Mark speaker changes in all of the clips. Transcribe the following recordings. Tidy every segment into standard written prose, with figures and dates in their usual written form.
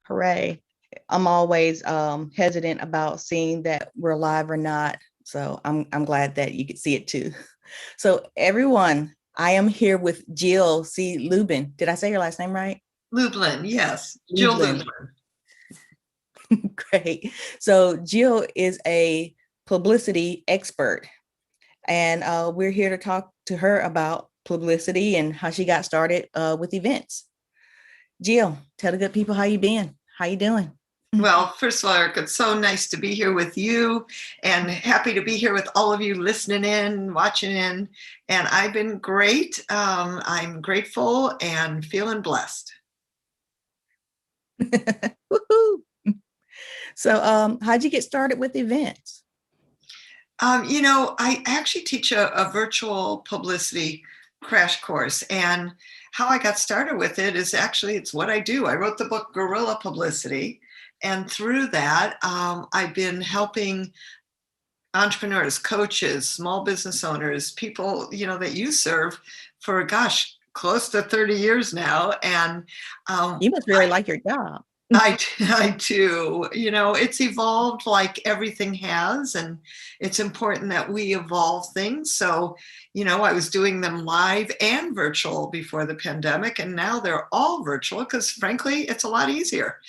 Speaker 1: Hooray. I'm always hesitant about seeing that we're live or not. So I'm glad that you could see it too. So everyone, I am here with Jill C. Lubin. Did I say your last name right?
Speaker 2: Lublin, yes. Jill
Speaker 1: Lublin.
Speaker 2: Lublin.
Speaker 1: Great. So Jill is a publicity expert, and we're here to talk to her about publicity and how she got started with events. Jill, tell the good people how you been. How you doing?
Speaker 2: Well, first of all, Eric, it's so nice to be here with you and happy to be here with all of you listening in, watching in. And I've been great. I'm grateful and feeling blessed.
Speaker 1: Woohoo. So how'd you get started with events?
Speaker 2: I actually teach a virtual publicity crash course, and how I got started with it is actually, it's what I do. I wrote the book Guerrilla Publicity, and through that, I've been helping entrepreneurs, coaches, small business owners, people, that you serve for, gosh, close to 30 years now. And
Speaker 1: You must really like your job.
Speaker 2: I do. It's evolved like everything has, and it's important that we evolve things. So, I was doing them live and virtual before the pandemic, and now they're all virtual because, frankly, it's a lot easier.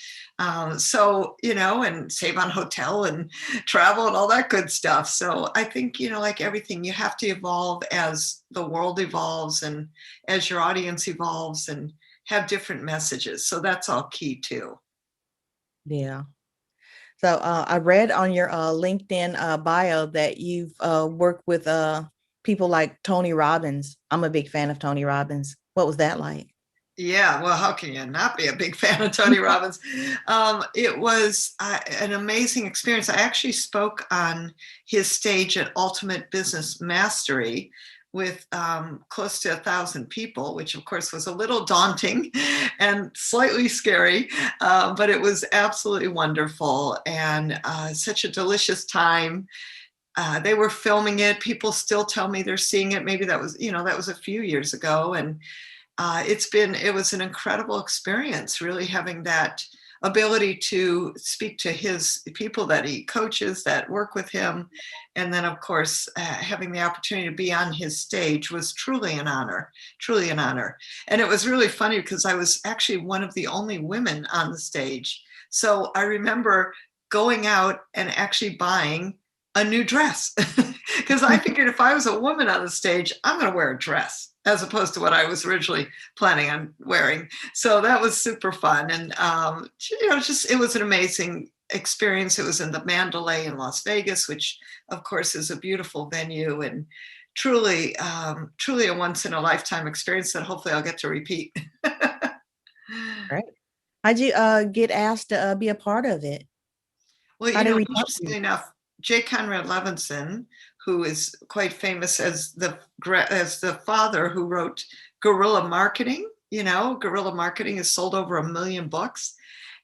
Speaker 2: And save on hotel and travel and all that good stuff. So I think, like everything, you have to evolve as the world evolves and as your audience evolves and have different messages. So that's all key too.
Speaker 1: Yeah. So I read on your LinkedIn bio that you've worked with people like Tony Robbins. I'm a big fan of Tony Robbins. What was that like?
Speaker 2: Yeah, well, how can you not be a big fan of Tony Robbins? It was an amazing experience. I actually spoke on his stage at Ultimate Business Mastery with close to 1,000 people, which of course was a little daunting and slightly scary, but it was absolutely wonderful and such a delicious time. They were filming it. People still tell me they're seeing it. Maybe that was a few years ago. And it was an incredible experience, really having that ability to speak to his people that he coaches that work with him. And then, of course, having the opportunity to be on his stage was truly an honor, truly an honor. And it was really funny because I was actually one of the only women on the stage. So I remember going out and actually buying a new dress because I figured if I was a woman on the stage, I'm going to wear a dress as opposed to what I was originally planning on wearing. So that was super fun. And, it was an amazing experience. It was in the Mandalay in Las Vegas, which of course is a beautiful venue and truly, truly a once in a lifetime experience that hopefully I'll get to repeat.
Speaker 1: Right. How'd you get asked to be a part of it?
Speaker 2: Well,
Speaker 1: How did we help
Speaker 2: interestingly
Speaker 1: you?
Speaker 2: enough, J. Conrad Levinson, who is quite famous as the father who wrote Guerrilla Marketing. Guerrilla Marketing has sold over 1 million books.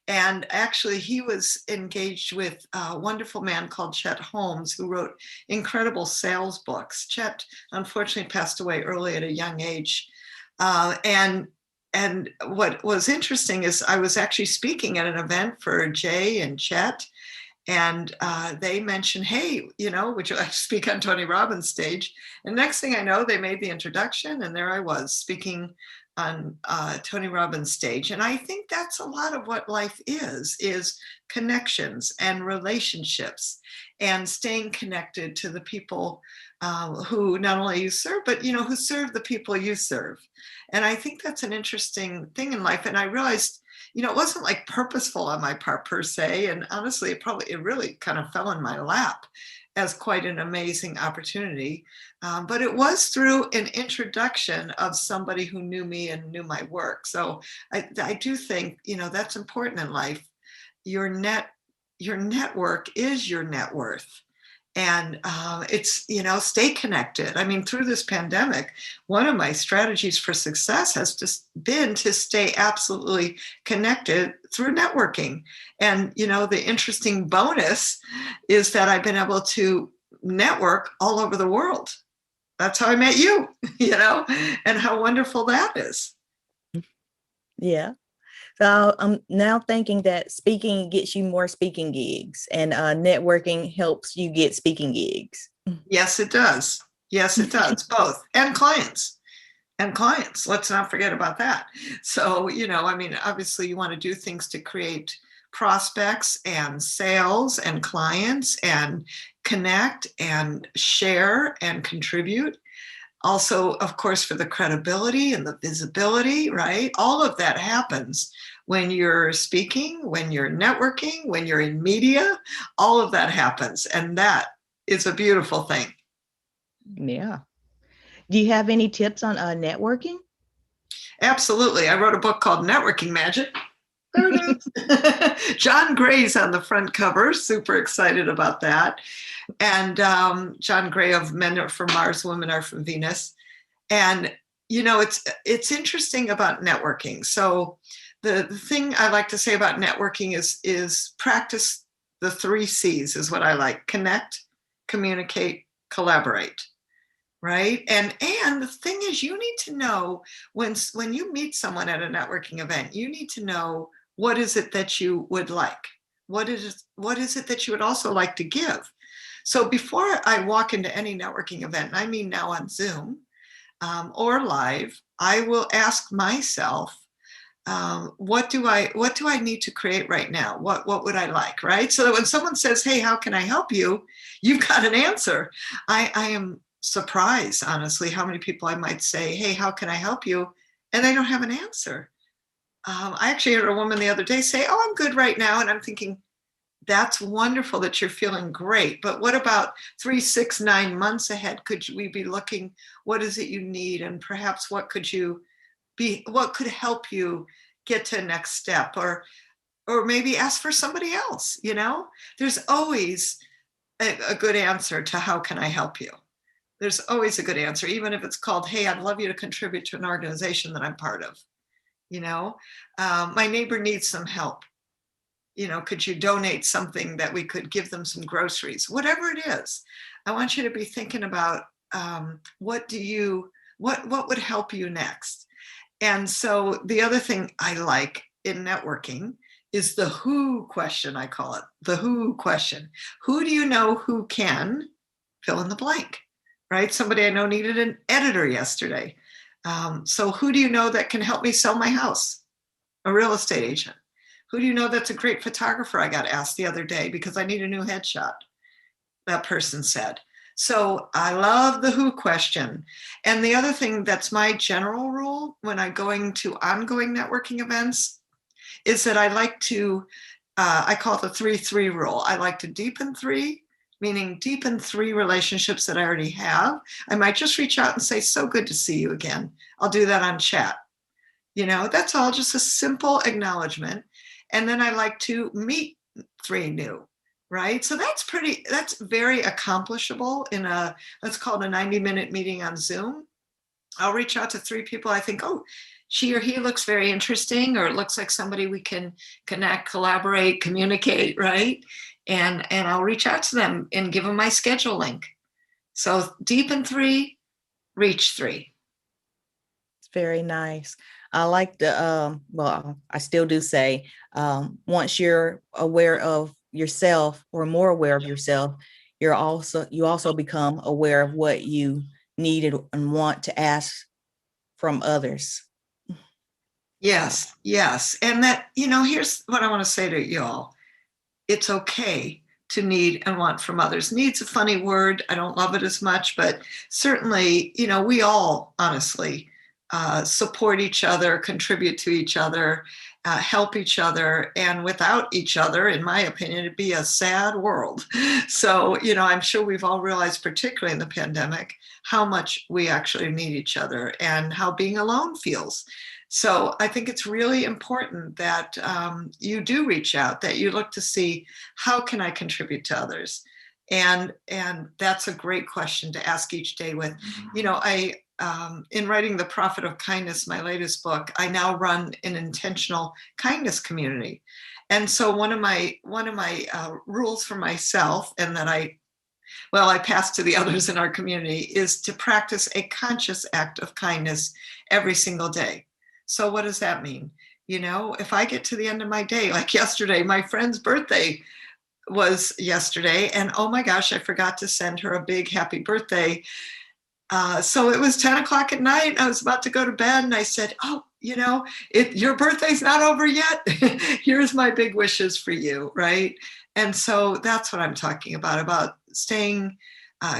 Speaker 2: And actually, he was engaged with a wonderful man called Chet Holmes, who wrote incredible sales books. Chet, unfortunately, passed away early at a young age. And what was interesting is I was actually speaking at an event for Jay and Chet, and they mentioned, hey, would you like to speak on Tony Robbins' stage? And next thing I know, they made the introduction, and there I was speaking on Tony Robbins' stage. And I think that's a lot of what life is connections and relationships and staying connected to the people who not only you serve, but, who serve the people you serve. And I think that's an interesting thing in life. And I realized, it wasn't like purposeful on my part per se. And honestly, it really kind of fell in my lap as quite an amazing opportunity. But it was through an introduction of somebody who knew me and knew my work. So I do think, that's important in life. Your network is your net worth. And it's, stay connected. I mean, through this pandemic, one of my strategies for success has just been to stay absolutely connected through networking. And, the interesting bonus is that I've been able to network all over the world. That's how I met you, and how wonderful that is.
Speaker 1: Yeah. So I'm now thinking that speaking gets you more speaking gigs, and networking helps you get speaking gigs.
Speaker 2: Yes, it does. Yes, it does. Both. And clients. And clients. Let's not forget about that. So, I mean, obviously you want to do things to create prospects and sales and clients and connect and share and contribute. Also, of course, for the credibility and the visibility, right? All of that happens when you're speaking, when you're networking, when you're in media, all of that happens. And that is a beautiful thing.
Speaker 1: Yeah. Do you have any tips on networking?
Speaker 2: Absolutely. I wrote a book called Networking Magic. There it is. John Gray's on the front cover. Super excited about that. And John Gray of Men Are from Mars, Women Are from Venus. And it's interesting about networking. So the thing I like to say about networking is practice the 3 C's is what I like: connect, communicate, collaborate. Right. And the thing is, you need to know when you meet someone at a networking event, you need to know what is it that you would like? What is it that you would also like to give? So before I walk into any networking event, and I mean now on Zoom or live, I will ask myself, what do I need to create right now? What would I like? Right. So that when someone says, "Hey, how can I help you?" You've got an answer. I am surprised, honestly, how many people I might say, "Hey, how can I help you?" And they don't have an answer. I actually heard a woman the other day say, "Oh, I'm good right now." And I'm thinking, that's wonderful that you're feeling great. But what about 3, 6, 9 months ahead? Could we be looking, what is it you need? And perhaps what could help you get to the next step? Or maybe ask for somebody else, There's always a good answer to how can I help you? There's always a good answer, even if it's called, "Hey, I'd love you to contribute to an organization that I'm part of." My neighbor needs some help. Could you donate something that we could give them some groceries? Whatever it is, I want you to be thinking about what would help you next. And so the other thing I like in networking is the who question. I call it the who question. Who do you know who can fill in the blank? Right? Somebody I know needed an editor yesterday. So who do you know that can help me sell my house? A real estate agent. Who do you know that's a great photographer? I got asked the other day because I need a new headshot. That person said. So I love the who question. And the other thing that's my general rule when I'm going to ongoing networking events is that I like to, I call it the 3-3 rule. I like to deepen 3, meaning deepen 3 relationships that I already have. I might just reach out and say, "So good to see you again." I'll do that on chat. That's all, just a simple acknowledgement. And then I like to meet 3 new, right? So that's very accomplishable in let's call it a 90-minute meeting on Zoom. I'll reach out to 3 people I think, "Oh, she or he looks very interesting," or "It looks like somebody we can connect, collaborate, communicate," right? And I'll reach out to them and give them my schedule link. So deepen 3, reach 3.
Speaker 1: It's very nice. I like well, I still do say, once you're aware of yourself or more aware of yourself, you also become aware of what you need and want to ask from others.
Speaker 2: Yes, yes. And that, here's what I want to say to you all. It's okay to need and want from others. Need's a funny word. I don't love it as much, but certainly, we all honestly support each other, contribute to each other, help each other. And without each other, in my opinion, it'd be a sad world. So, I'm sure we've all realized, particularly in the pandemic, how much we actually need each other and how being alone feels. So I think it's really important that you do reach out, that you look to see, how can I contribute to others? And that's a great question to ask each day with. I in writing The Profit of Kindness, my latest book, I now run an intentional kindness community. And so one of my rules for myself, and that I pass to the others in our community, is to practice a conscious act of kindness every single day. So what does that mean? If I get to the end of my day, like yesterday, my friend's birthday was yesterday, and oh my gosh, I forgot to send her a big happy birthday. So it was 10 o'clock at night. I was about to go to bed, and I said, oh, your birthday's not over yet. Here's my big wishes for you, right? And so that's what I'm talking about staying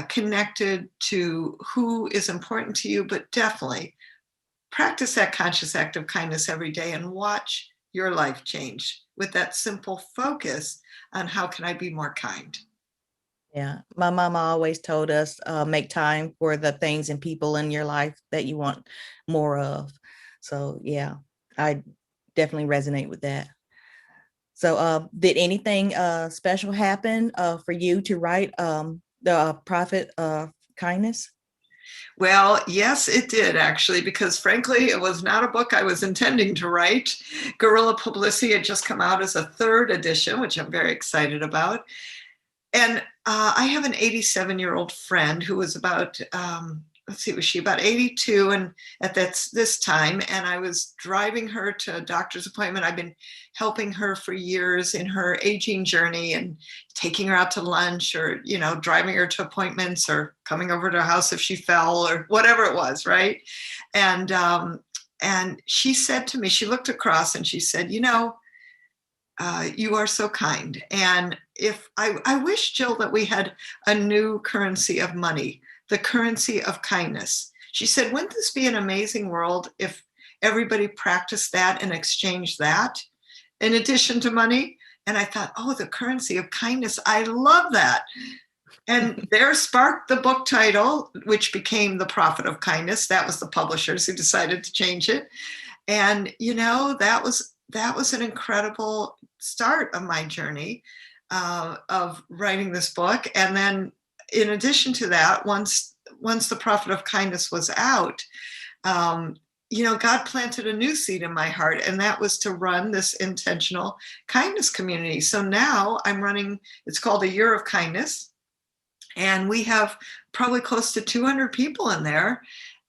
Speaker 2: connected to who is important to you, but definitely practice that conscious act of kindness every day and watch your life change with that simple focus on how can I be more kind.
Speaker 1: Yeah, my mama always told us, make time for the things and people in your life that you want more of. So yeah, I definitely resonate with that. So did anything special happen for you to write the Prophet of Kindness?
Speaker 2: Well, yes, it did actually, because frankly, it was not a book I was intending to write. Guerrilla Publicity had just come out as a third edition, which I'm very excited about. And I have an 87-year-old friend who was about, let's see, was she about 82 and at this time, and I was driving her to a doctor's appointment. I've been helping her for years in her aging journey and taking her out to lunch or, driving her to appointments or coming over to her house if she fell or whatever it was, right? And she said to me, she looked across and she said, you are so kind. And if I wish, Jill, that we had a new currency of money, the currency of kindness. She said, wouldn't this be an amazing world if everybody practiced that and exchanged that in addition to money? And I thought, oh, the currency of kindness. I love that. And there sparked the book title, which became The Prophet of Kindness. That was the publishers who decided to change it. And, that was an incredible start of my journey of writing this book. And then in addition to that, once The Prophet of Kindness was out, God planted a new seed in my heart, and that was to run this intentional kindness community. So now I'm running, it's called A Year of Kindness, and we have probably close to 200 people in there.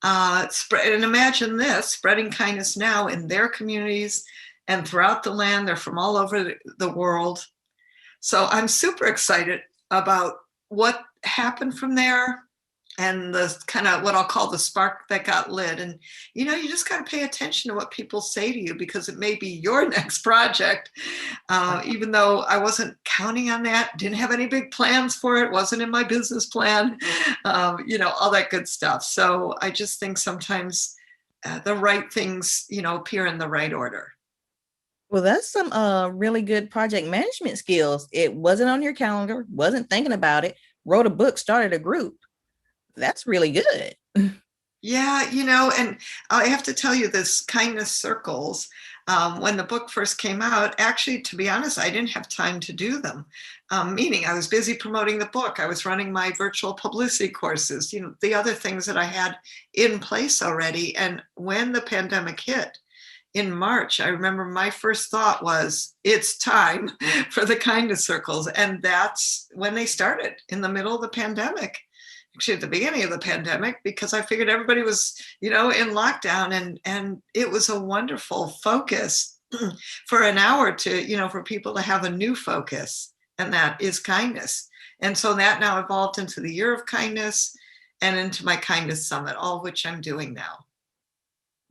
Speaker 2: And imagine this, spreading kindness now in their communities and throughout the land. They're from all over the world. So I'm super excited about what happened from there and the kind of what I'll call the spark that got lit. And, you just got to pay attention to what people say to you, because it may be your next project. Even though I wasn't counting on that, didn't have any big plans for it, wasn't in my business plan, all that good stuff. So I just think sometimes the right things, appear in the right order.
Speaker 1: Well, that's some really good project management skills. It wasn't on your calendar, wasn't thinking about it, wrote a book, started a group. That's really good.
Speaker 2: Yeah, and I have to tell you, this kindness circles, when the book first came out, actually, to be honest, I didn't have time to do them. Meaning I was busy promoting the book. I was running my virtual publicity courses, the other things that I had in place already. And when the pandemic hit in March, I remember my first thought was, it's time for the kindness circles. And that's when they started, in the middle of the pandemic. Actually, at the beginning of the pandemic, because I figured everybody was, in lockdown, and it was a wonderful focus for an hour to, for people to have a new focus, and that is kindness. And so that now evolved into the Year of Kindness and into my Kindness Summit, all of which I'm doing now.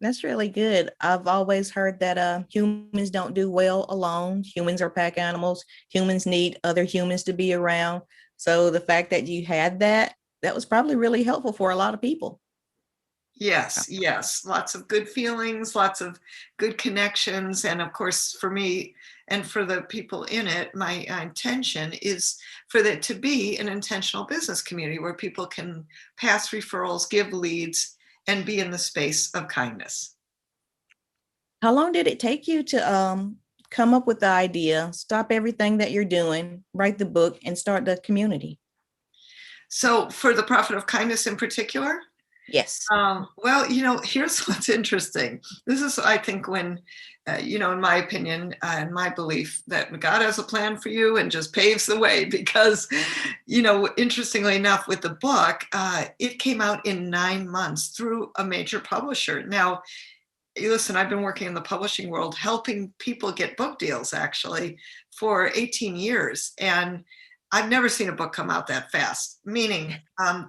Speaker 1: That's really good. I've always heard that humans don't do well alone. Humans are pack animals. Humans need other humans to be around. So the fact that you had that was probably really helpful for a lot of people.
Speaker 2: Yes. Lots of good feelings, lots of good connections. And of course, for me and for the people in it, my intention is for that to be an intentional business community where people can pass referrals, give leads, and be in the space of kindness.
Speaker 1: How long did it take you to come up with the idea, stop everything that you're doing, write the book, and start the community?
Speaker 2: So for the Prophet of Kindness in particular?
Speaker 1: Yes.
Speaker 2: Well, here's what's interesting. This is, I think, when, in my opinion and my belief, that God has a plan for you and just paves the way, because, interestingly enough, with the book, it came out in 9 months through a major publisher. Now, listen, I've been working in the publishing world, helping people get book deals actually for 18 years. And I've never seen a book come out that fast, meaning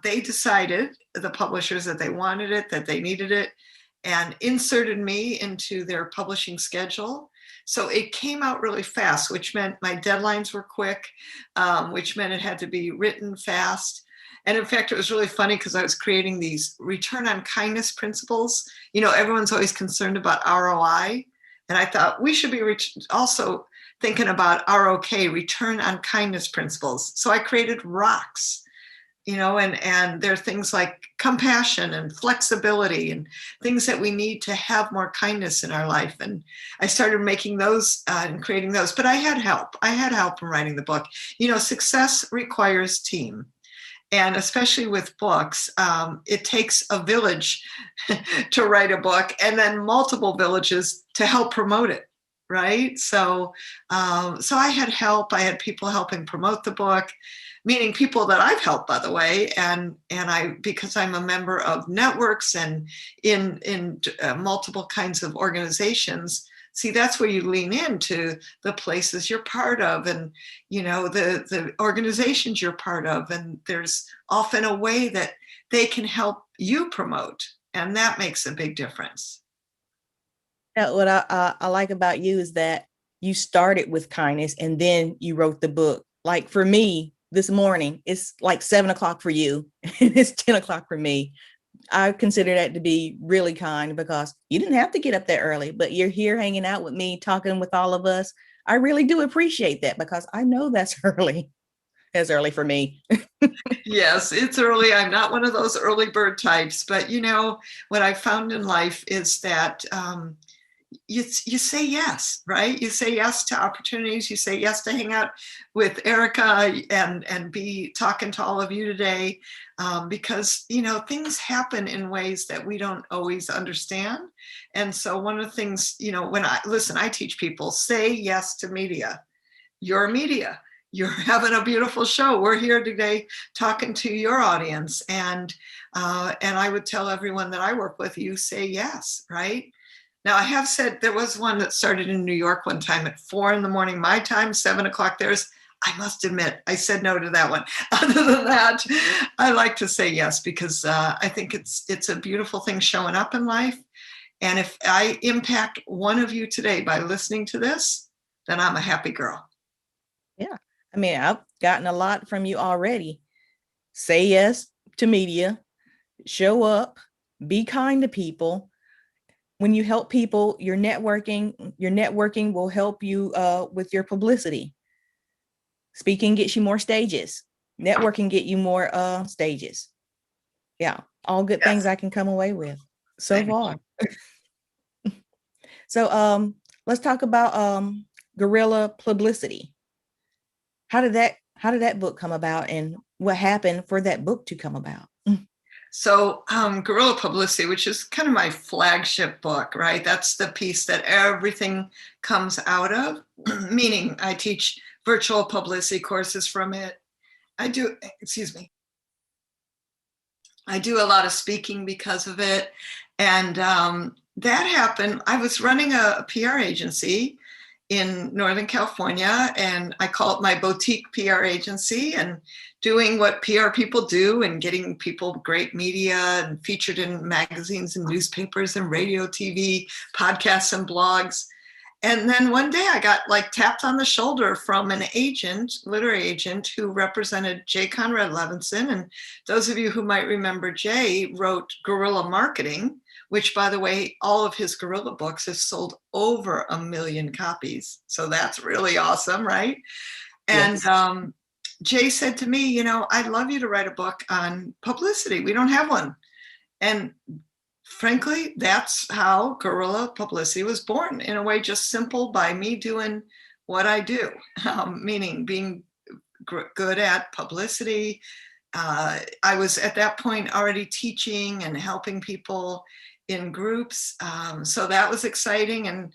Speaker 2: they decided, the publishers, that they wanted it, that they needed it, and inserted me into their publishing schedule. So it came out really fast, which meant my deadlines were quick, which meant it had to be written fast. And in fact, it was really funny because I was creating these return on kindness principles. You know, everyone's always concerned about ROI. And I thought we should be also thinking about ROK, return on kindness principles. So I created rocks, you know, and there are things like compassion and flexibility and things that we need to have more kindness in our life. And I started making those and creating those, but I had help. I had help in writing the book. You know, success requires team. And especially with books, it takes a village to write a book and then multiple villages to help promote it. Right. So I had help. I had people helping promote the book, meaning people that I've helped, by the way. And I, because I'm a member of networks and in multiple kinds of organizations, see, that's where you lean into the places you're part of and, you know, the organizations you're part of. And there's often a way that they can help you promote. And that makes a big difference.
Speaker 1: Yeah, what I like about you is that you started with kindness and then you wrote the book. Like for me, this morning, it's like 7 o'clock for you and it's 10 o'clock for me. I consider that to be really kind because you didn't have to get up that early, but you're here hanging out with me, talking with all of us. I really do appreciate that because I know that's early. That's early for me.
Speaker 2: Yes, it's early. I'm not one of those early bird types, but you know, what I found in life is that you say yes, right? You say yes to opportunities. You say yes to hang out with Erica and be talking to all of you today, because, you know, things happen in ways that we don't always understand. And so one of the things, you know, when I teach people, say yes to media. You're media. You're having a beautiful show. We're here today talking to your audience. And I would tell everyone that I work with, you say yes, right? Now, I have said there was one that started in New York one time at 4 a.m, my time, 7 o'clock theirs. I must admit, I said no to that one. Other than that, I like to say yes because I think it's a beautiful thing showing up in life. And if I impact one of you today by listening to this, then I'm a happy girl.
Speaker 1: Yeah. I mean, I've gotten a lot from you already. Say yes to media, show up, be kind to people. When you help people, your networking will help you with your publicity. Speaking gets you more stages. Networking get you more stages. Yeah, all good things
Speaker 2: Yes.
Speaker 1: I can come away with so
Speaker 2: Thank
Speaker 1: far. So let's talk about guerrilla publicity. How did that book come about and what happened for that book to come about?
Speaker 2: So Guerrilla Publicity, which is kind of my flagship book, right? That's the piece that everything comes out of, meaning I teach virtual publicity courses from it. I do a lot of speaking because of it. And that happened. I was running a PR agency in Northern California, and I call it my boutique PR agency, and doing what PR people do and getting people great media and featured in magazines and newspapers and radio, TV, podcasts and blogs. And then one day I got like tapped on the shoulder from an agent, literary agent, who represented J. Conrad Levinson. And those of you who might remember Jay wrote Guerrilla Marketing, which, by the way, all of his guerrilla books have sold over 1 million copies. So that's really awesome, right? And
Speaker 1: Yes.
Speaker 2: Jay said to me, you know, I'd love you to write a book on publicity. We don't have one. And frankly, that's how Guerrilla Publicity was born, in a way just simple by me doing what I do, meaning being good at publicity. I was at that point already teaching and helping people in groups. So that was exciting. And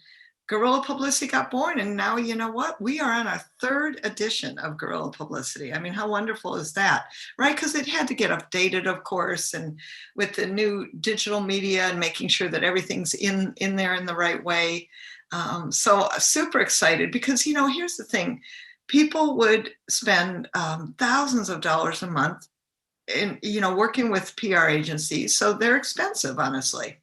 Speaker 2: Guerrilla Publicity got born. And now, you know what? We are on our third edition of Guerrilla Publicity. I mean, how wonderful is that, right? Because it had to get updated, of course, and with the new digital media and making sure that everything's in there in the right way. So super excited because, you know, here's the thing. People would spend thousands of dollars a month in, you know, working with PR agencies. So they're expensive, honestly.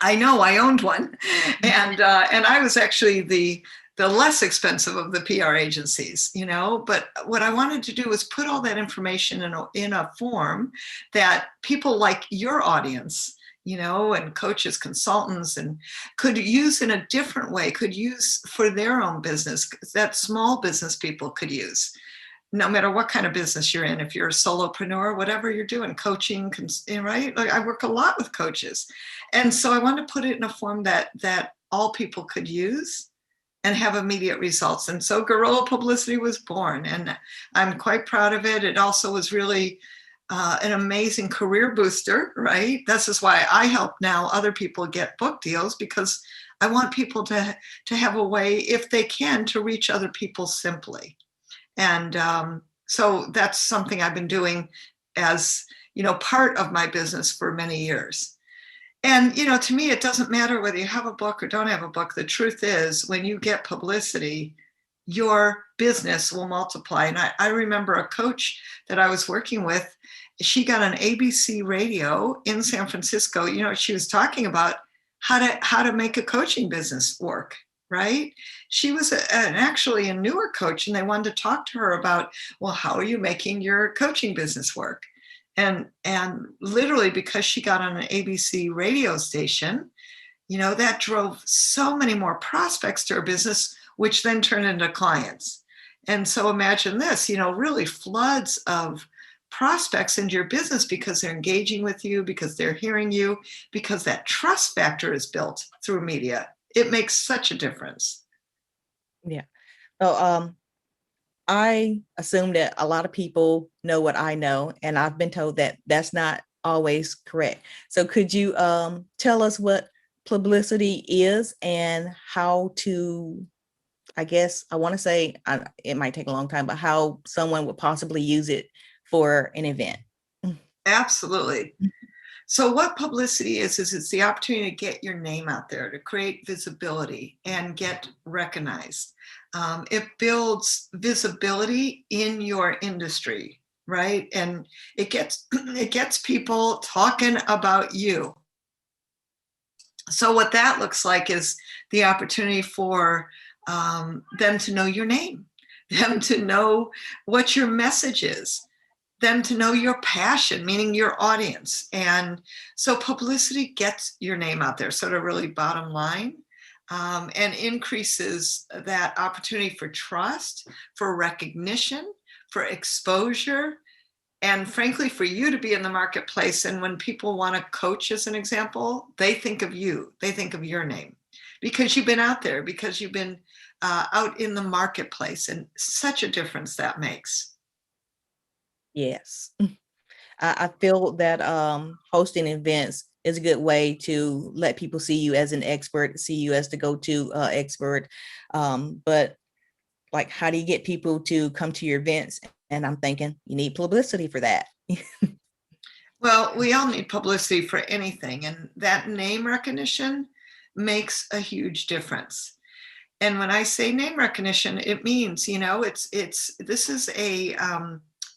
Speaker 2: I know, I owned one, and I was actually the less expensive of the PR agencies, you know. But what I wanted to do was put all that information in a form that people like your audience, you know, and coaches, consultants, and could use in a different way, could use for their own business, that small business people could use, no matter what kind of business you're in. If you're a solopreneur, whatever you're doing, coaching, right? Like, I work a lot with coaches. And so I wanted to put it in a form that all people could use and have immediate results. And so Guerrilla Publicity was born, and I'm quite proud of it. It also was really an amazing career booster, right? This is why I help now other people get book deals, because I want people to have a way, if they can, to reach other people simply. And so that's something I've been doing as, you know, part of my business for many years. And, you know, to me, it doesn't matter whether you have a book or don't have a book. The truth is, when you get publicity, your business will multiply. And I remember a coach that I was working with, she got on ABC radio in San Francisco. You know, she was talking about how to make a coaching business work. Right? She was actually a newer coach, and they wanted to talk to her about, well, how are you making your coaching business work? And literally, because she got on an ABC radio station, you know, that drove so many more prospects to her business, which then turned into clients. And so imagine this, you know, really floods of prospects into your business because they're engaging with you, because they're hearing you, because that trust factor is built through media. It makes such a difference.
Speaker 1: Yeah. So I assume that a lot of people know what I know, and I've been told that that's not always correct. So could you tell us what publicity is and how to, I guess I want to say, it might take a long time, but how someone would possibly use it for an event?
Speaker 2: Absolutely. So what publicity is it's the opportunity to get your name out there, to create visibility and get recognized. It builds visibility in your industry, right? And it gets people talking about you. So what that looks like is the opportunity for them to know your name, them to know what your message is, them to know your passion, meaning your audience. And so publicity gets your name out there, sort of really bottom line, and increases that opportunity for trust, for recognition, for exposure, and frankly, for you to be in the marketplace. And when people want to coach, as an example, they think of you, they think of your name, because you've been out there, because you've been out in the marketplace, and such a difference that makes.
Speaker 1: Yes. I feel that hosting events is a good way to let people see you as an expert, see you as the go-to expert. But like, how do you get people to come to your events? And I'm thinking you need publicity for that.
Speaker 2: Well, we all need publicity for anything, and that name recognition makes a huge difference. And when I say name recognition, it means, you know, this is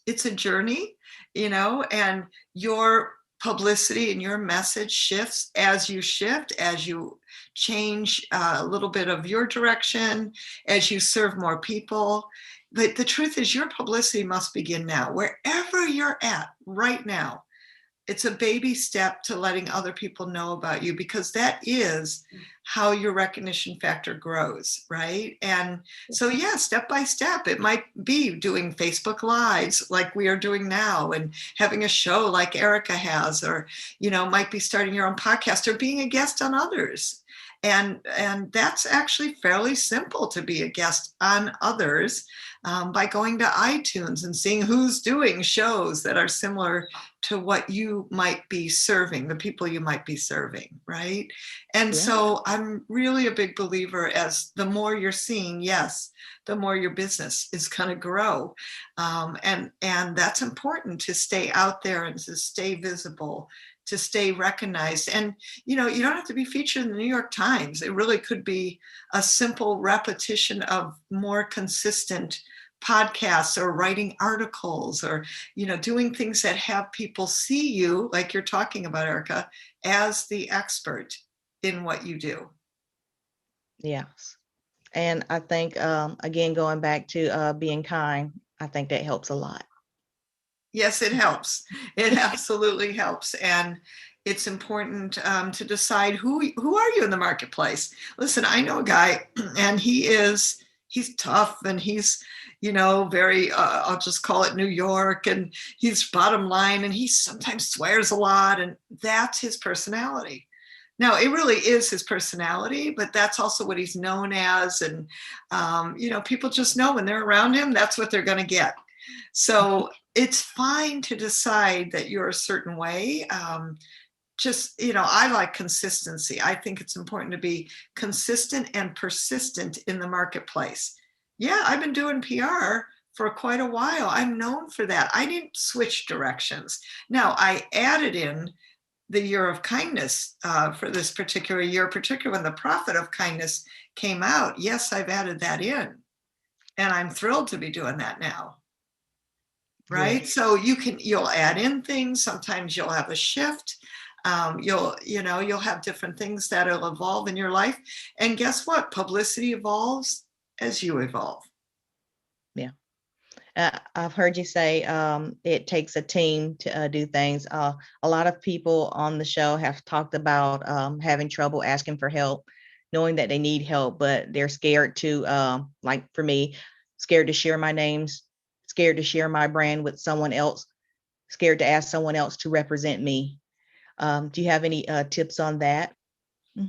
Speaker 2: it's a journey, you know, and your publicity and your message shifts as you shift, as you change a little bit of your direction, as you serve more people. But the truth is, your publicity must begin now, wherever you're at right now. It's a baby step to letting other people know about you, because that is how your recognition factor grows, right? And so, yeah, step by step, it might be doing Facebook Lives like we are doing now, and having a show like Erica has, or, you know, might be starting your own podcast or being a guest on others. And that's actually fairly simple, to be a guest on others by going to iTunes and seeing who's doing shows that are similar to what you might be serving, the people you might be serving, right? And
Speaker 1: Yeah.
Speaker 2: so I'm really a big believer, as the more you're seeing, yes, the more your business is going to grow. And that's important, to stay out there and to stay visible, to stay recognized. And, you don't have to be featured in the New York Times. It really could be a simple repetition of more consistent podcasts, or writing articles, or doing things that have people see you, like you're talking about, Erica, as the expert in what you do.
Speaker 1: Yes. And I think, again, going back to being kind, I think that helps a lot.
Speaker 2: Yes, it helps. It absolutely helps. And it's important to decide who are you in the marketplace. Listen, I know a guy, and he's tough, and he's very, I'll just call it New York, and he's bottom line, and he sometimes swears a lot, and that's his personality. Now, it really is his personality, but that's also what he's known as. And, people just know when they're around him, that's what they're going to get. So it's fine to decide that you're a certain way. I like consistency. I think it's important to be consistent and persistent in the marketplace. Yeah, I've been doing PR for quite a while. I'm known for that. I didn't switch directions. Now, I added in the year of kindness for this particular year, particularly when the Prophet of Kindness came out. Yes, I've added that in, and I'm thrilled to be doing that now. Right?
Speaker 1: Yes.
Speaker 2: So you'll add in things. Sometimes you'll have a shift. You'll have different things that'll evolve in your life. And guess what? Publicity evolves as you evolve.
Speaker 1: Yeah. I've heard you say it takes a team to do things. A lot of people on the show have talked about having trouble asking for help, knowing that they need help, but they're scared to, like for me, scared to share my names, scared to share my brand with someone else, scared to ask someone else to represent me. Do you have any tips on that?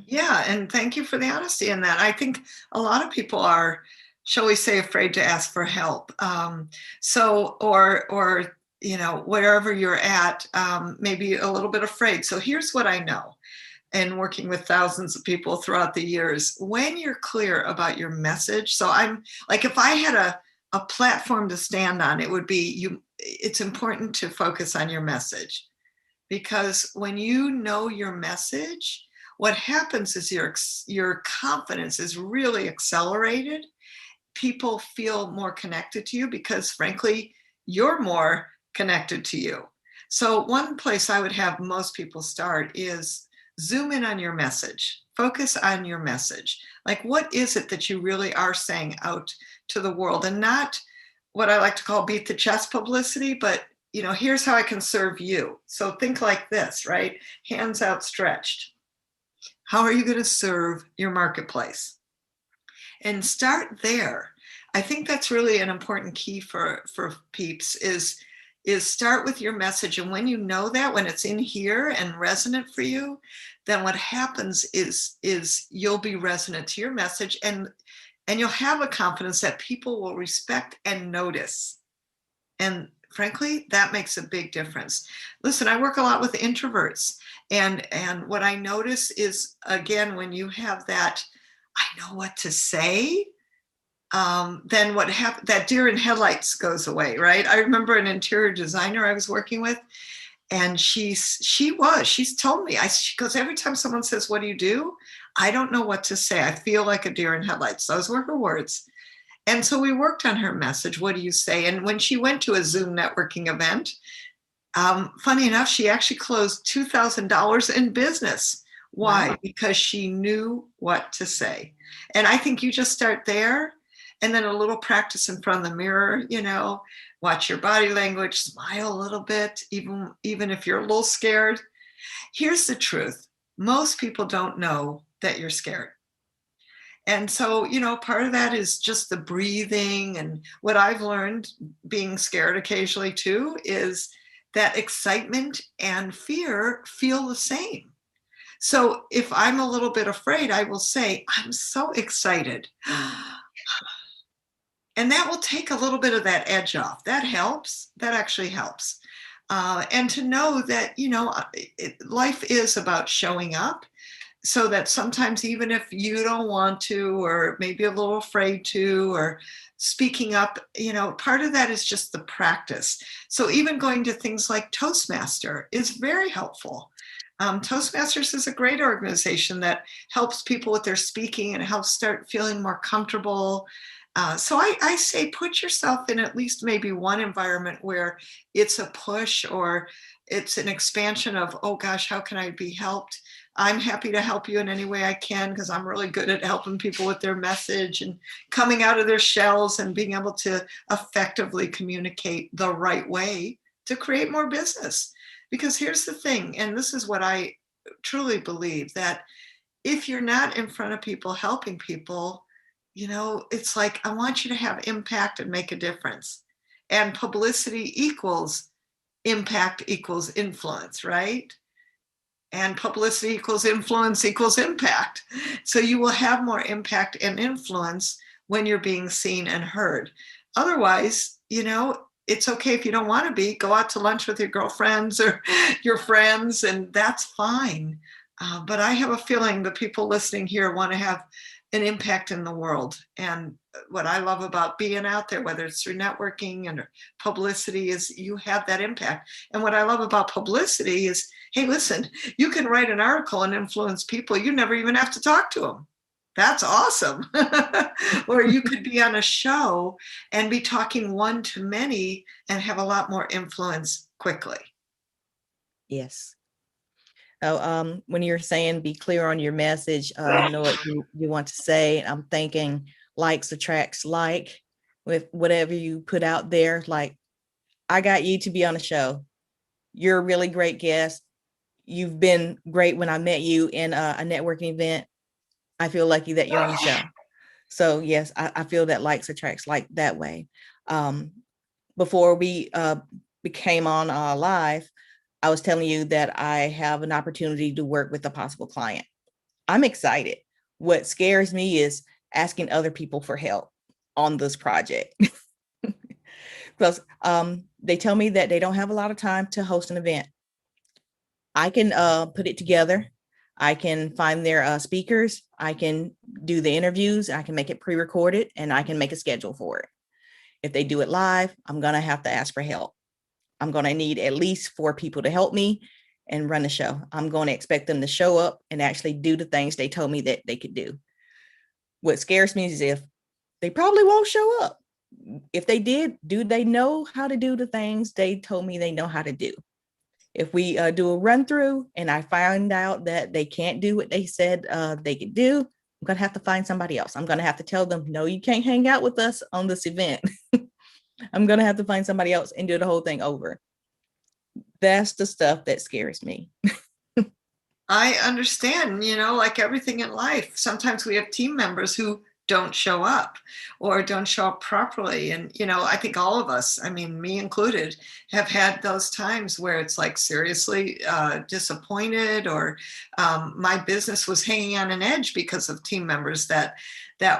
Speaker 2: Yeah, and thank you for the honesty in that. I think a lot of people are, shall we say, afraid to ask for help. Or wherever you're at, maybe a little bit afraid. So here's what I know, and working with thousands of people throughout the years, when you're clear about your message. So I'm like, if I had a platform to stand on, it would be it's important to focus on your message, because when you know your message, what happens is your confidence is really accelerated. People feel more connected to you because, frankly, you're more connected to you. So one place I would have most people start is zoom in on your message. Focus on your message. Like, what is it that you really are saying out to the world? And not what I like to call beat the chest publicity, but here's how I can serve you. So think like this, right? Hands outstretched. How are you going to serve your marketplace? And start there. I think that's really an important key for peeps is start with your message. And when you know that, when it's in here and resonant for you, then what happens is you'll be resonant to your message, and you'll have a confidence that people will respect and notice. And frankly, that makes a big difference. Listen, I work a lot with introverts, and what I notice is, again, when you have that, I know what to say, then what happened, that deer in headlights goes away, right? I remember an interior designer I was working with, and she's told me, she goes, every time someone says, what do you do? I don't know what to say. I feel like a deer in headlights. Those were her words. And so we worked on her message. What do you say? And when she went to a Zoom networking event, funny enough, she actually closed $2,000 in business. Why?
Speaker 1: Wow.
Speaker 2: Because she knew what to say. And I think you just start there, and then a little practice in front of the mirror, watch your body language, smile a little bit, even if you're a little scared. Here's the truth. Most people don't know that you're scared. And so, part of that is just the breathing. And what I've learned, being scared occasionally too, is that excitement and fear feel the same. So if I'm a little bit afraid, I will say, I'm so excited. And that will take a little bit of that edge off. That helps. That actually helps. And to know that, life is about showing up, so that sometimes even if you don't want to, or maybe a little afraid to, or speaking up, part of that is just the practice. So even going to things like Toastmaster is very helpful. Toastmasters is a great organization that helps people with their speaking and helps start feeling more comfortable. So I say put yourself in at least maybe one environment where it's a push, or it's an expansion of, oh gosh, how can I be helped? I'm happy to help you in any way I can, because I'm really good at helping people with their message and coming out of their shells and being able to effectively communicate the right way to create more business. Because here's the thing, and this is what I truly believe, that if you're not in front of people helping people, it's like, I want you to have impact and make a difference. And publicity equals impact equals influence, right? And publicity equals influence equals impact. So you will have more impact and influence when you're being seen and heard. Otherwise, it's okay if you don't want to be. Go out to lunch with your girlfriends or your friends, and that's fine. But I have a feeling the people listening here want to have an impact in the world. And what I love about being out there, whether it's through networking and publicity, is you have that impact. And what I love about publicity is, hey, listen, you can write an article and influence people. You never even have to talk to them. That's awesome. Or you could be on a show and be talking one to many and have a lot more influence quickly.
Speaker 1: Yes. So when you're saying be clear on your message, know what you want to say, I'm thinking likes attracts like, with whatever you put out there. Like, I got you to be on a show. You're a really great guest. You've been great when I met you in a networking event. I feel lucky that you're on the show. So yes, I feel that likes attracts like that way. Before we became on live, I was telling you that I have an opportunity to work with a possible client. I'm excited. What scares me is asking other people for help on this project. Because they tell me that they don't have a lot of time to host an event. I can put it together. I can find their speakers. I can do the interviews. I can make it pre-recorded, and I can make a schedule for it. If they do it live, I'm going to have to ask for help. I'm going to need at least 4 people to help me and run the show. I'm going to expect them to show up and actually do the things they told me that they could do. What scares me is if they probably won't show up. If they did, do they know how to do the things they told me they know how to do? If we do a run through and I find out that they can't do what they said they could do, I'm going to have to find somebody else. I'm going to have to tell them, no, you can't hang out with us on this event. I'm going to have to find somebody else and do the whole thing over. That's the stuff that scares me.
Speaker 2: I understand, like everything in life, sometimes we have team members who don't show up or don't show up properly. And, I think all of us, I mean, me included, have had those times where it's like seriously disappointed, or my business was hanging on an edge because of team members that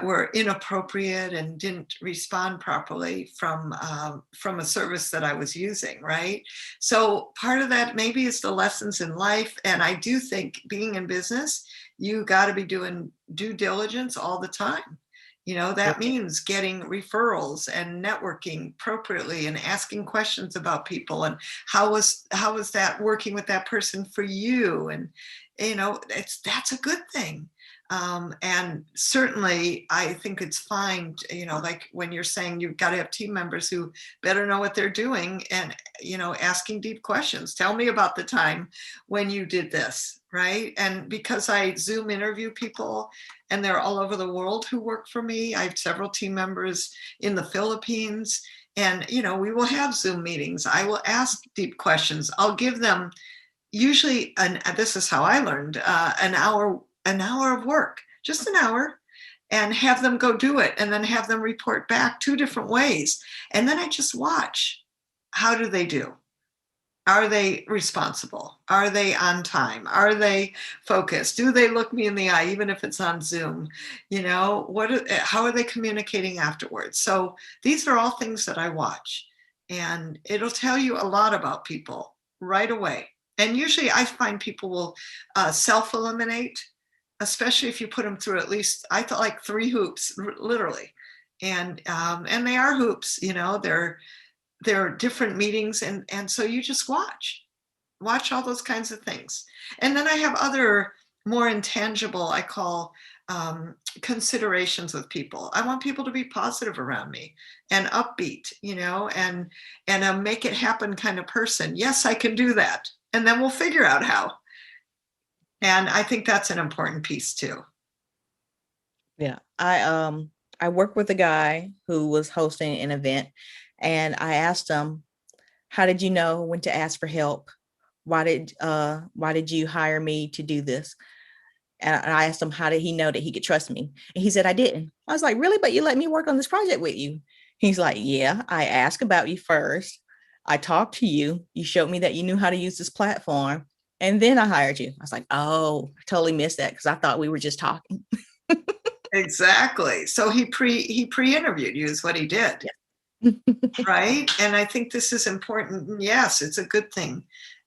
Speaker 2: were inappropriate and didn't respond properly from a service that I was using, right? So part of that maybe is the lessons in life. And I do think being in business, you got to be doing due diligence all the time. That means getting referrals and networking appropriately and asking questions about people and how was that working with that person for you? And, that's a good thing. And certainly I think it's fine, like when you're saying you've got to have team members who better know what they're doing and, asking deep questions. Tell me about the time when you did this, right? And because I Zoom interview people and they're all over the world who work for me, I have several team members in the Philippines, and, we will have Zoom meetings. I will ask deep questions. I'll give them usually, and this is how I learned, an hour of work, just an hour, and have them go do it, and then have them report back 2 different ways. And then I just watch. How do they do? Are they responsible? Are they on time? Are they focused? Do they look me in the eye, even if it's on Zoom? How are they communicating afterwards? So these are all things that I watch. and it'll tell you a lot about people right away. And usually I find people will self-eliminate, especially if you put them through at least, I thought, like 3 hoops, literally. And they are hoops, you know, they're different meetings. And so you just watch all those kinds of things. And then I have other more intangible, I call considerations with people. I want people to be positive around me and upbeat, you know, and a make it happen kind of person. Yes, I can do that. And then we'll figure out how. And I think that's an important piece too.
Speaker 1: Yeah. I worked with a guy who was hosting an event, and I asked him, how did you know when to ask for help? Why did you hire me to do this? And I asked him, how did he know that he could trust me? And he said, I didn't. I was like, really? But you let me work on this project with you. He's like, yeah, I asked about you first. I talked to you. You showed me that you knew how to use this platform. And then I hired you. I was like, oh, I totally missed that because I thought we were just talking.
Speaker 2: Exactly. So he pre-interviewed you is what he did.
Speaker 1: Yeah.
Speaker 2: Right. And I think this is important. Yes, it's a good thing.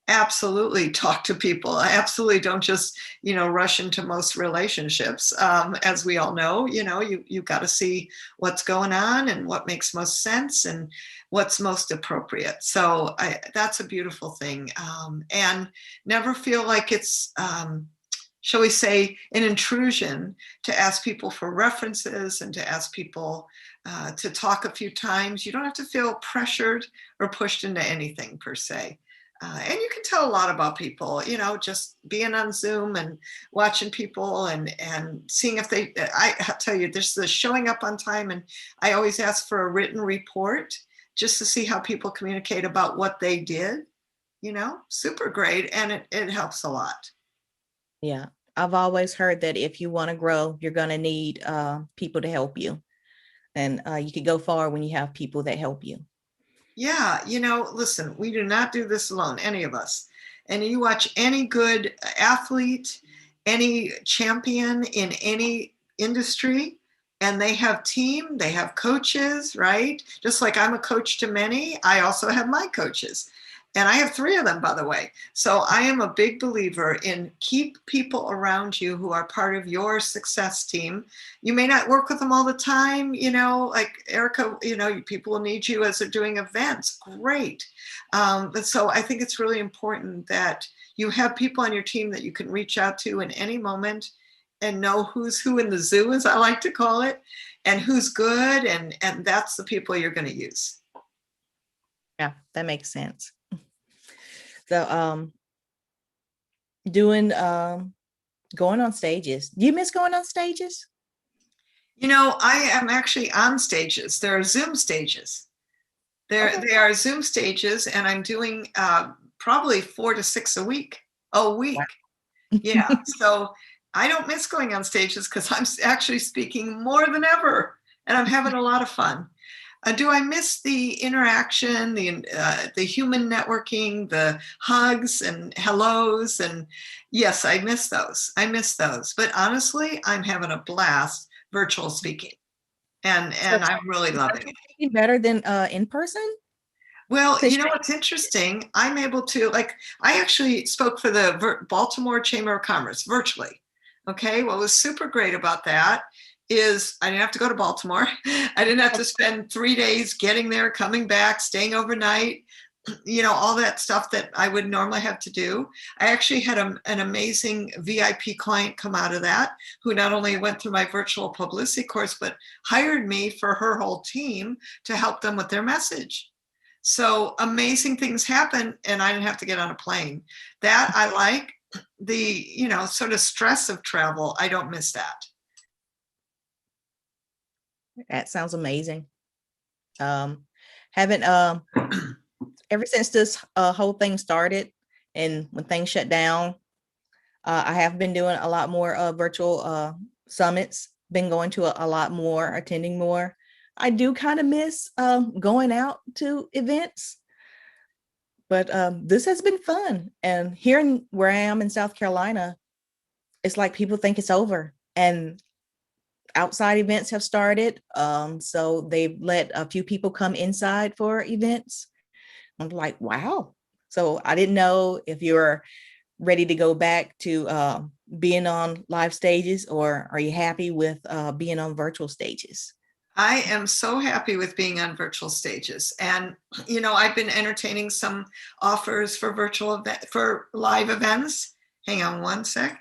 Speaker 2: Absolutely talk to people. I absolutely don't just, you know, rush into most relationships. As we all know, you know, you've got to see what's going on and what makes most sense and what's most appropriate. So that's a beautiful thing. And never feel like it's, shall we say, an intrusion to ask people for references and to ask people to talk a few times. You don't have to feel pressured or pushed into anything per se. And you can tell a lot about people, you know, just being on Zoom and watching people and seeing if they, I tell you, there's the showing up on time. And I always ask for a written report just to see how people communicate about what they did, you know, super great. And it helps a lot.
Speaker 1: Yeah. I've always heard that if you want to grow, you're going to need people to help you. And you could go far when you have people that help you.
Speaker 2: Yeah, you know, listen, we do not do this alone, any of us. And you watch any good athlete, any champion in any industry, and they have team, they have coaches, right? Just like I'm a coach to many, I also have my coaches. And I have 3 of them, by the way. So I am a big believer in keep people around you who are part of your success team. You may not work with them all the time, you know, like Erica, you know, people will need you as they're doing events. Great. But so I think it's really important that you have people on your team that you can reach out to in any moment and know who's who in the zoo, as I like to call it, and who's good. And that's the people you're going to use.
Speaker 1: Yeah, that makes sense. So doing going on stages. Do you miss going on stages?
Speaker 2: You know, I am actually on stages. There are Zoom stages.
Speaker 1: Okay.
Speaker 2: They are Zoom stages, and I'm doing probably 4 to 6 a week. A
Speaker 1: Wow.
Speaker 2: week. Yeah. So I don't miss going on stages because I'm actually speaking more than ever, and I'm having a lot of fun. Do I miss the interaction, the human networking, the hugs and hellos? And yes, I miss those. I miss those. But honestly, I'm having a blast virtual speaking,
Speaker 1: So
Speaker 2: and I'm really loving it.
Speaker 1: better than in person?
Speaker 2: Well, you
Speaker 1: Since
Speaker 2: know what's interesting? I'm able to, like, I actually spoke for the Baltimore Chamber of Commerce virtually. Okay. What was super great about that is I didn't have to go to Baltimore. I didn't have to spend 3 days getting there, coming back, staying overnight, you know, all that stuff that I would normally have to do. I actually had an amazing VIP client come out of that, who not only went through my virtual publicity course, but hired me for her whole team to help them with their message. So amazing things happen, and I didn't have to get on a plane. That I like. The, you know, sort of stress of travel, I don't miss that.
Speaker 1: that sounds amazing. Haven't ever since this whole thing started and when things shut down, I have been doing a lot more virtual summits, been going to a lot more, attending more. I do kind of miss going out to events, but this has been fun. And here in where I am in South Carolina, it's like people think it's over. And outside events have started. So they've let a few people come inside for events. I'm like, wow. So I didn't know if you're ready to go back to being on live stages, or are you happy with being on virtual stages?
Speaker 2: I am so happy with being on virtual stages. And, I've been entertaining some offers for for live events. Hang on one sec.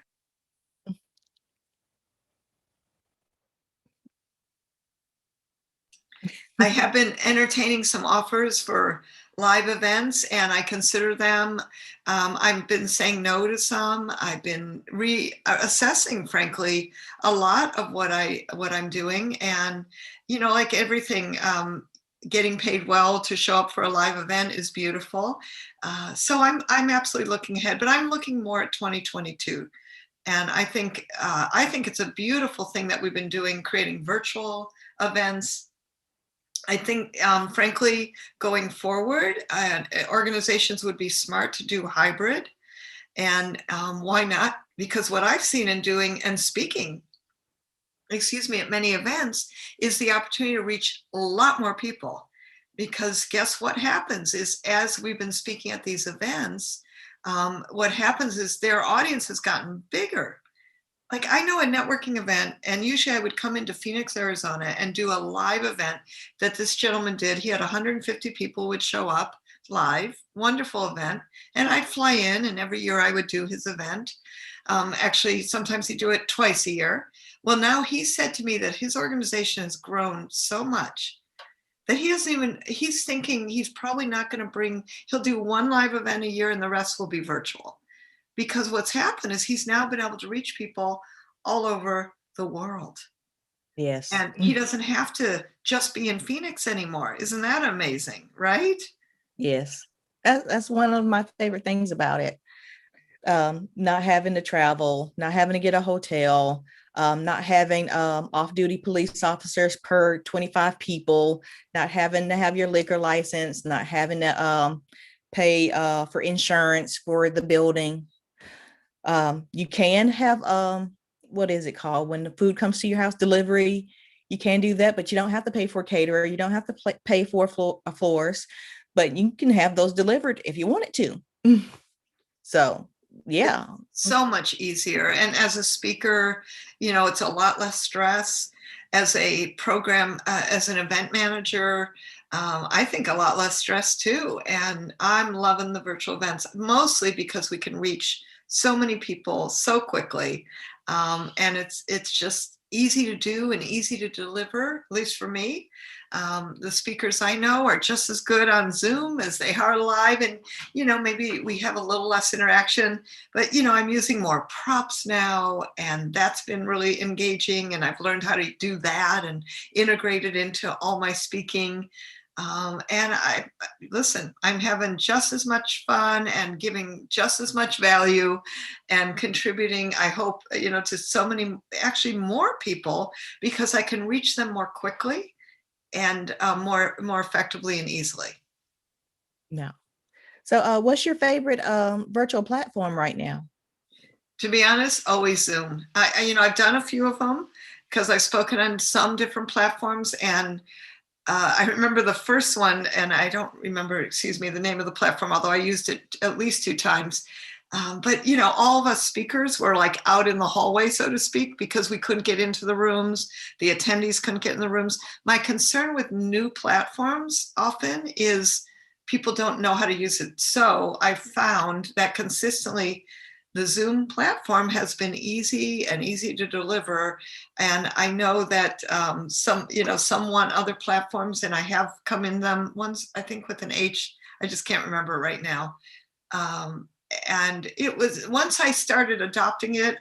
Speaker 2: I have been entertaining some offers for live events, and I consider them. I've been saying no to some. I've been reassessing, frankly, a lot of what I'm doing, and like everything, getting paid well to show up for a live event is beautiful. So I'm absolutely looking ahead, but I'm looking more at 2022. And I think it's a beautiful thing that we've been doing, creating virtual events. I think, frankly, going forward, organizations would be smart to do hybrid. And why not? Because what I've seen in doing and speaking, at many events, is the opportunity to reach a lot more people. Because guess what happens is, as we've been speaking at these events, what happens is their audience has gotten bigger. Like, I know a networking event, and usually I would come into Phoenix, Arizona, and do a live event that this gentleman did. He had 150 people would show up live, wonderful event. And I'd fly in, and every year I would do his event. Actually, sometimes he'd do it twice a year. Well, now he said to me that his organization has grown so much that he's thinking he's probably not going to he'll do one live event a year and the rest will be virtual. Because what's happened is he's now been able to reach people all over the world.
Speaker 1: Yes.
Speaker 2: And he doesn't have to just be in Phoenix anymore. Isn't that amazing, right?
Speaker 1: Yes. That's one of my favorite things about it. Not having to travel, not having to get a hotel, not having off-duty police officers per 25 people, not having to have your liquor license, not having to pay for insurance for the building. You can have what is it called when the food comes to your house, delivery. You can do that, but you don't have to pay for a caterer. You don't have to pay for floors, but you can have those delivered if you wanted to. So yeah.
Speaker 2: So much easier. And as a speaker, it's a lot less stress. As a program, as an event manager, I think a lot less stress too. And I'm loving the virtual events, mostly because we can reach so many people so quickly. And it's just easy to do and easy to deliver, at least for me. The speakers I know are just as good on Zoom as they are live. And, maybe we have a little less interaction, but, I'm using more props now, and that's been really engaging. And I've learned how to do that and integrate it into all my speaking. And I'm having just as much fun and giving just as much value and contributing, I hope, to so many, actually more people, because I can reach them more quickly and more effectively and easily.
Speaker 1: No. So what's your favorite virtual platform right now?
Speaker 2: To be honest, always Zoom. I've done a few of them because I've spoken on some different platforms, and I remember the first one, and I don't remember, the name of the platform, although I used it at least 2 times. But, all of us speakers were like out in the hallway, so to speak, because we couldn't get into the rooms. The attendees couldn't get in the rooms. My concern with new platforms often is people don't know how to use it. So I found that consistently the Zoom platform has been easy and easy to deliver. And I know that some want other platforms, and I have come in them once, I think with an H, I just can't remember right now. And it was, once I started adopting it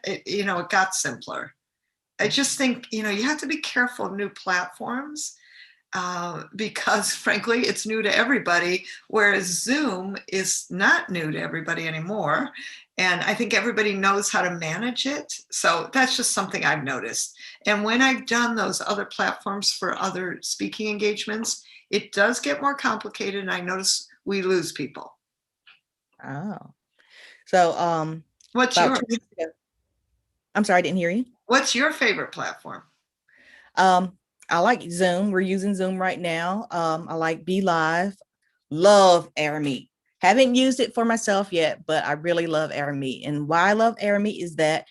Speaker 2: got simpler. I just think, you have to be careful of new platforms because frankly, it's new to everybody, whereas Zoom is not new to everybody anymore. And I think everybody knows how to manage it. So that's just something I've noticed. And when I've done those other platforms for other speaking engagements, it does get more complicated. And I notice we lose people.
Speaker 1: Oh, so
Speaker 2: What's
Speaker 1: about
Speaker 2: yours?
Speaker 1: 2 weeks ago. I'm sorry, I didn't hear you.
Speaker 2: What's your favorite platform?
Speaker 1: I like Zoom. We're using Zoom right now. I like Be Live. love Arameet. Haven't used it for myself yet, but I really love Arameet. And why I love Arameet is that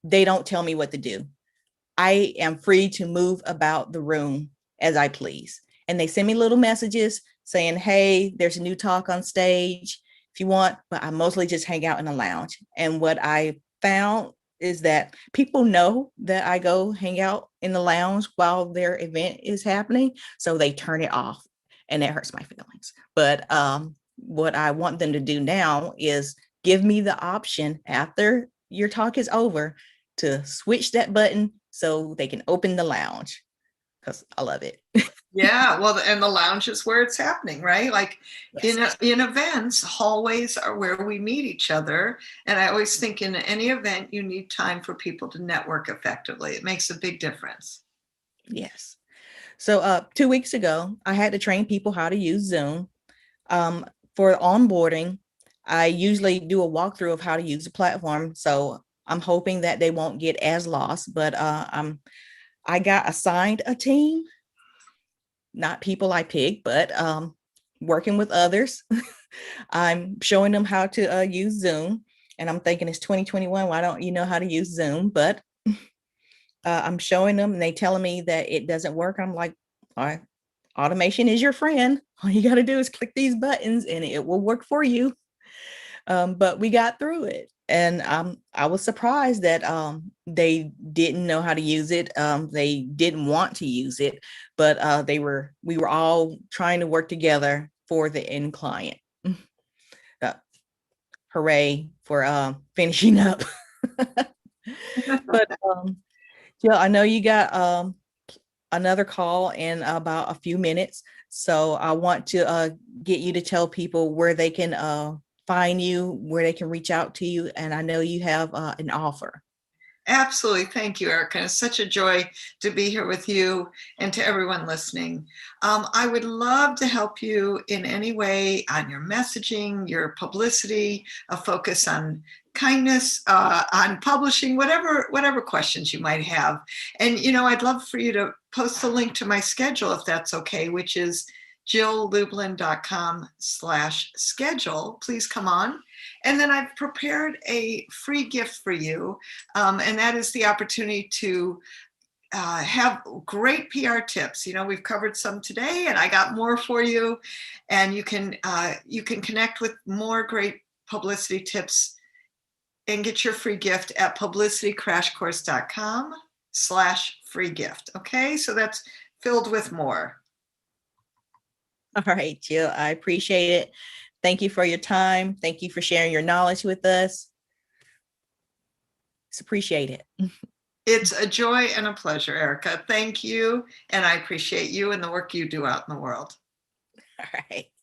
Speaker 1: they don't tell me what to do. I am free to move about the room as I please. And they send me little messages saying, hey, there's a new talk on stage if you want, but I mostly just hang out in the lounge. And what I found is that people know that I go hang out in the lounge while their event is happening. So they turn it off and it hurts my feelings. But what I want them to do now is give me the option after your talk is over to switch that button so they can open the lounge because I love it.
Speaker 2: Yeah, well, and the lounge is where it's happening, right? Like
Speaker 1: Yes.
Speaker 2: in events, hallways are where we meet each other. And I always think in any event, you need time for people to network effectively. It makes a big difference.
Speaker 1: Yes. So 2 weeks ago, I had to train people how to use Zoom. For onboarding, I usually do a walkthrough of how to use the platform. So I'm hoping that they won't get as lost, but I got assigned a team, not people I picked, but working with others. I'm showing them how to use Zoom. And I'm thinking it's 2021. Why don't you know how to use Zoom? But I'm showing them and they telling me that it doesn't work. I'm like, all right, automation is your friend. All you got to do is click these buttons and it will work for you. But we got through it. And I was surprised that they didn't know how to use it. They didn't want to use it, but we were all trying to work together for the end client. Uh, Hooray for finishing up. But Jill, I know you got another call in about a few minutes. So I want to get you to tell people where they can find you, where they can reach out to you. And I know you have an offer.
Speaker 2: Absolutely. Thank you, Erica. It's such a joy to be here with you and to everyone listening. I would love to help you in any way on your messaging, your publicity, a focus on kindness, on publishing, whatever questions you might have. And, I'd love for you to post a link to my schedule if that's okay, which is jilllublin.com/schedule. Please come on. And then I've prepared a free gift for you. And that is the opportunity to have great PR tips. We've covered some today and I got more for you. And you can connect with more great publicity tips and get your free gift at publicitycrashcourse.com/free gift. Okay, so that's filled with more.
Speaker 1: All right, Jill, I appreciate it. Thank you for your time. Thank you for sharing your knowledge with us. It's appreciated.
Speaker 2: It's a joy and a pleasure, Erica. Thank you. And I appreciate you and the work you do out in the world.
Speaker 1: All right.